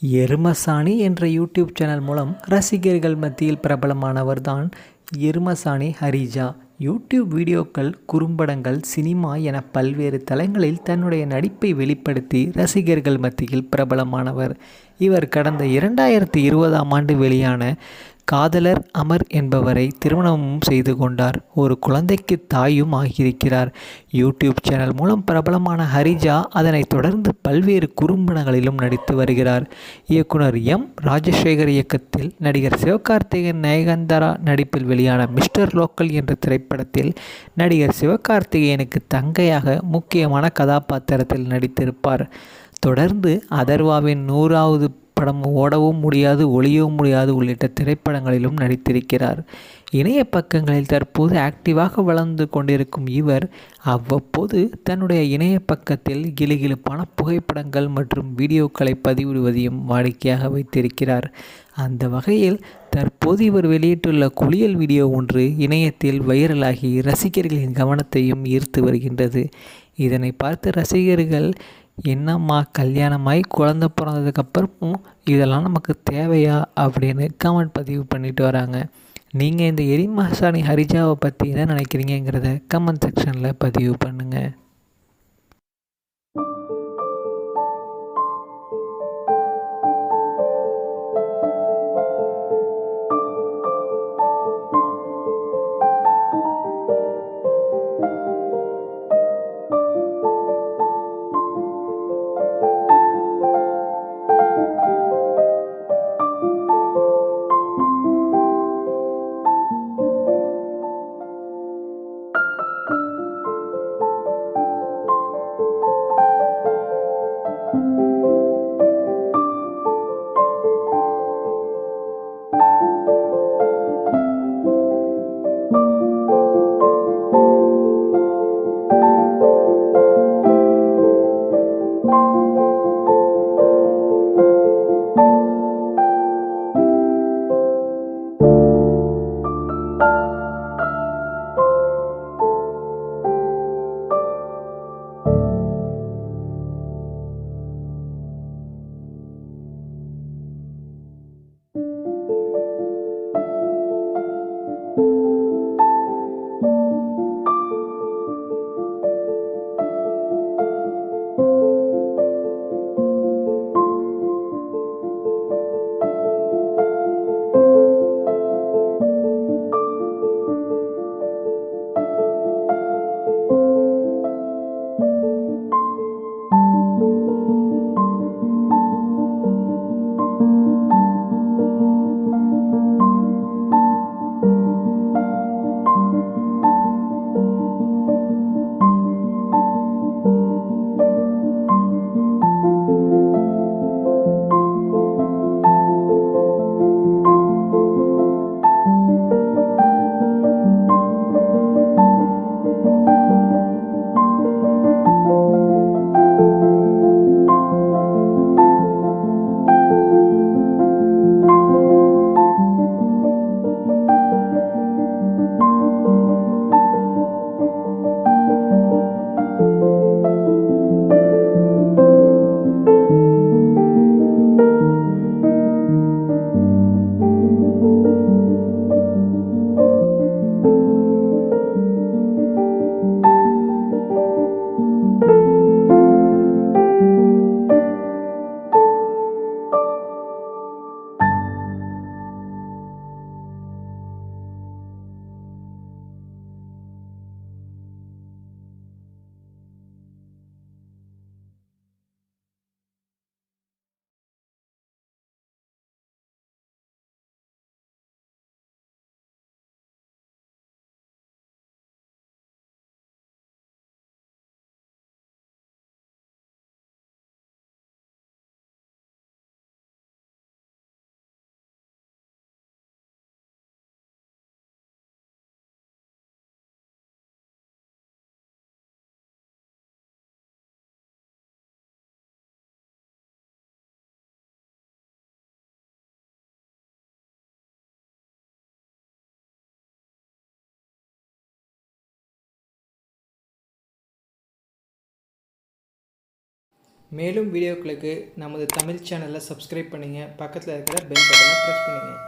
எருமசாணி என்ற YouTube channel மூலம் ரசிகர்கள் மத்தியில் பிரபலமானவர் தான் எருமசாணி ஹரிஜா. யூடியூப் வீடியோக்கள், குறும்படங்கள், சினிமா என பல்வேறு தளங்களில் தன்னுடைய நடிப்பை வெளிப்படுத்தி ரசிகர்கள் மத்தியில் பிரபலமானவர். இவர் கடந்த 2020ஆம் ஆண்டு வெளியான காதலர் அமர் என்பவரை திருமணமும் செய்து கொண்டார். ஒரு குழந்தைக்கு தாயும் ஆகியிருக்கிறார். யூடியூப் சேனல் மூலம் பிரபலமான ஹரிஜா அதனைத் தொடர்ந்து பல்வேறு குறும்படங்களிலும் நடித்து வருகிறார். இயக்குனர் எம். ராஜசேகர் இயக்கத்தில் நடிகர் சிவகார்த்திகேயன், நயன்தாரா நடிப்பில் வெளியான மிஸ்டர் லோக்கல் என்ற திரைப்படத்தில் நடிகர் சிவகார்த்திகேயனுக்கு தங்கையாக முக்கியமான கதாபாத்திரத்தில் நடித்திருப்பார். தொடர்ந்து அதர்வாவின் 100வது படம், ஓடவும் முடியாது ஒளியவும் முடியாது உள்ளிட்ட திரைப்படங்களிலும் நடித்திருக்கிறார். இணைய பக்கங்களில் தற்போது ஆக்டிவாக வளர்ந்து கொண்டிருக்கும் இவர் அவ்வப்போது தன்னுடைய இணைய பக்கத்தில் கிளுகிளுப்பான புகைப்படங்கள் மற்றும் வீடியோக்களை பதிவிடுவதையும் வாடிக்கையாக வைத்திருக்கிறார். அந்த வகையில் தற்போது இவர் வெளியிட்டுள்ள குளியல் வீடியோ ஒன்று இணையத்தில் வைரலாகி ரசிகர்களின் கவனத்தையும் ஈர்த்து வருகின்றது. இதனை பார்த்த ரசிகர்கள், என்னம்மா கல்யாணமாகி குழந்த பிறந்ததுக்கப்புறமும் இதெல்லாம் நமக்கு தேவையா அப்படின்னு கமெண்ட் பதிவு பண்ணிட்டு வராங்க. நீங்கள் இந்த எருமசாணி ஹரிஜாவை பற்றி என்ன நினைக்கிறீங்கிறத கமெண்ட் செக்ஷனில் பதிவு பண்ணுங்கள். மேலும் வீடியோக்களுக்கு நமது தமிழ் சேனலை சப்ஸ்கிரைப் பண்ணுங்கள். பக்கத்தில் இருக்கிற பெல் பட்டனை ப்ரெஸ் பண்ணுங்கள்.